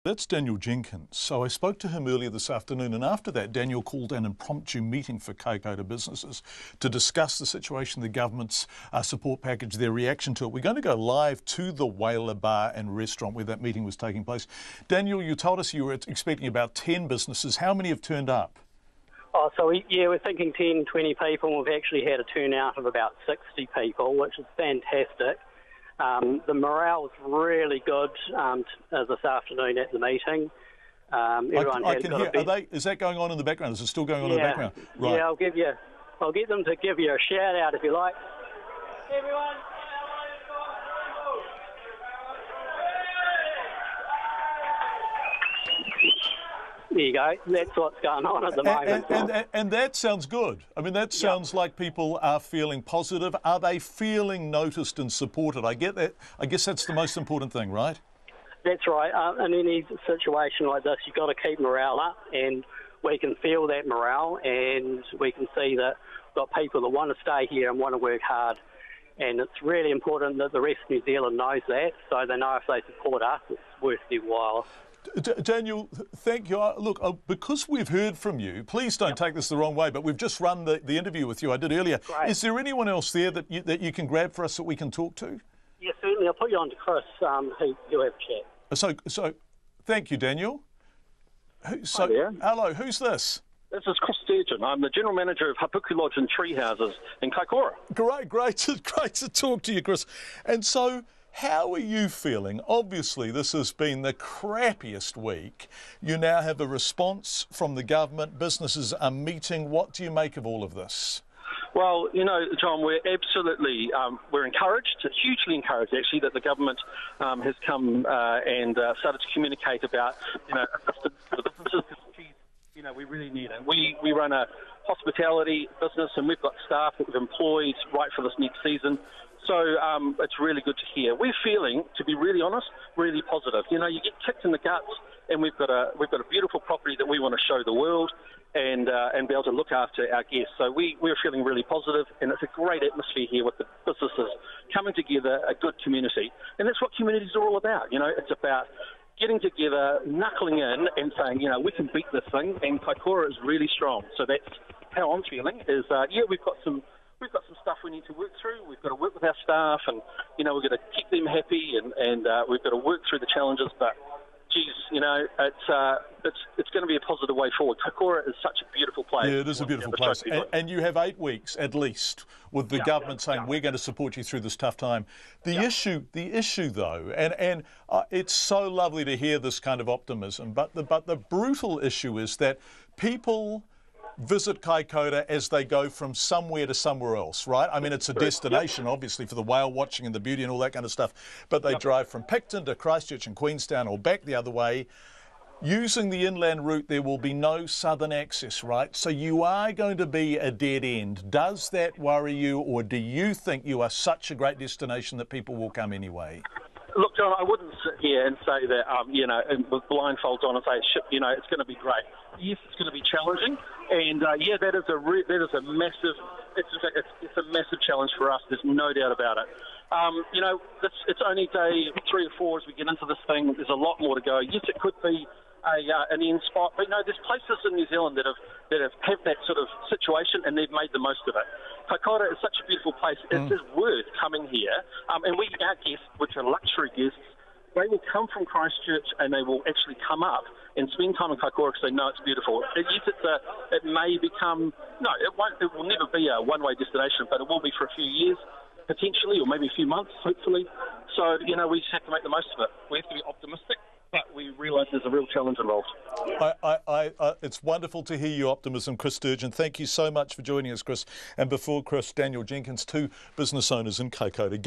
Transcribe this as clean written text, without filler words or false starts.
That's Daniel Jenkins. So I spoke to him earlier this afternoon, and after that, Daniel called an impromptu meeting for Kaikoura businesses to discuss the situation, the government's support package, their reaction to it. We're going to go live to the Whaler Bar and Restaurant where that meeting was taking place. Daniel, you told us you were expecting about 10 businesses. How many have turned up? We're thinking 10, 20 people. We've actually had a turnout of about 60 people, which is fantastic. The morale is really good this afternoon at the meeting. I can hear. Is that going on in the background? Is it still going on in the background? Right. Yeah, I'll get them to give you a shout out if you like. Everyone. There you go. That's what's going on at the moment. And that sounds good. I mean, that sounds like people are feeling positive. Are they feeling noticed and supported? I get that. I guess that's the most important thing, right? That's right. In any situation like this, you've got to keep morale up, and we can feel that morale, and we can see that we've got people that want to stay here and want to work hard. And it's really important that the rest of New Zealand knows that, so they know if they support us, it's worth their while. Daniel, thank you. Look, because we've heard from you, please don't take this the wrong way, but we've just run the interview with you I did earlier. Great. Is there anyone else there that you can grab for us that we can talk to? Yes, certainly. I'll put you on to Chris, who'll have a chat. So, thank you, Daniel. Hi there. Hello, who's this? This is Chris Sturgeon. I'm the General Manager of Hapuku Lodge and Tree Houses in Kaikoura. Great to talk to you, Chris. And so, how are you feeling? Obviously, this has been the crappiest week. You now have a response from the government. Businesses are meeting. What do you make of all of this? Well, you know, John, we're absolutely, we're encouraged, hugely encouraged actually, that the government has come and started to communicate about, assistance for the businesses. You know, we really need it. We run a hospitality business, and we've got staff that we've employed right for this next season. So it's really good to hear. We're feeling, to be really honest, really positive. You know, you get kicked in the guts, and we've got a beautiful property that we want to show the world and be able to look after our guests. So we're feeling really positive, and it's a great atmosphere here with the businesses coming together, a good community. And that's what communities are all about. You know, it's about getting together, knuckling in and saying, you know, we can beat this thing, and Kaikoura is really strong. So that's how I'm feeling is, we've got some stuff we need to work through. We've got to work with our staff, and, you know, we've got to keep them happy, and we've got to work through the challenges. But, geez, you know, it's going to be a positive way forward. Kaikoura is such a beautiful place. Yeah, it is a beautiful place. And you have 8 weeks, at least, with the government saying we're going to support you through this tough time. The issue, though, and it's so lovely to hear this kind of optimism, but the brutal issue is that people visit Kaikoura as they go from somewhere to somewhere else, right? I mean, it's a destination, obviously, for the whale watching and the beauty and all that kind of stuff, but they drive from Picton to Christchurch and Queenstown or back the other way. Using the inland route, there will be no southern access, right? So you are going to be a dead end. Does that worry you, or do you think you are such a great destination that people will come anyway? Look, John, I wouldn't sit here and say that, with blindfolds on and say, it's going to be great. Yes, it's going to be challenging, and that is a massive. It's a massive challenge for us. There's no doubt about it. It's only day 3 or 4 as we get into this thing. There's a lot more to go. Yes, it could be an end spot, but there's places in New Zealand that have that sort of situation, and they've made the most of it. Kaikoura is such a beautiful place. It is worth coming here, and our guests, which are luxury guests, they will come from Christchurch and they will actually come up and spend time in Kaikoura because they know it's beautiful. It may become, it will never be a one-way destination, but it will be for a few years, potentially, or maybe a few months, hopefully. So, we just have to make the most of it. We have to be optimistic, but we realise there's a real challenge involved. It's wonderful to hear your optimism, Chris Sturgeon. Thank you so much for joining us, Chris. And before Chris, Daniel Jenkins, 2 business owners in Kaikoura.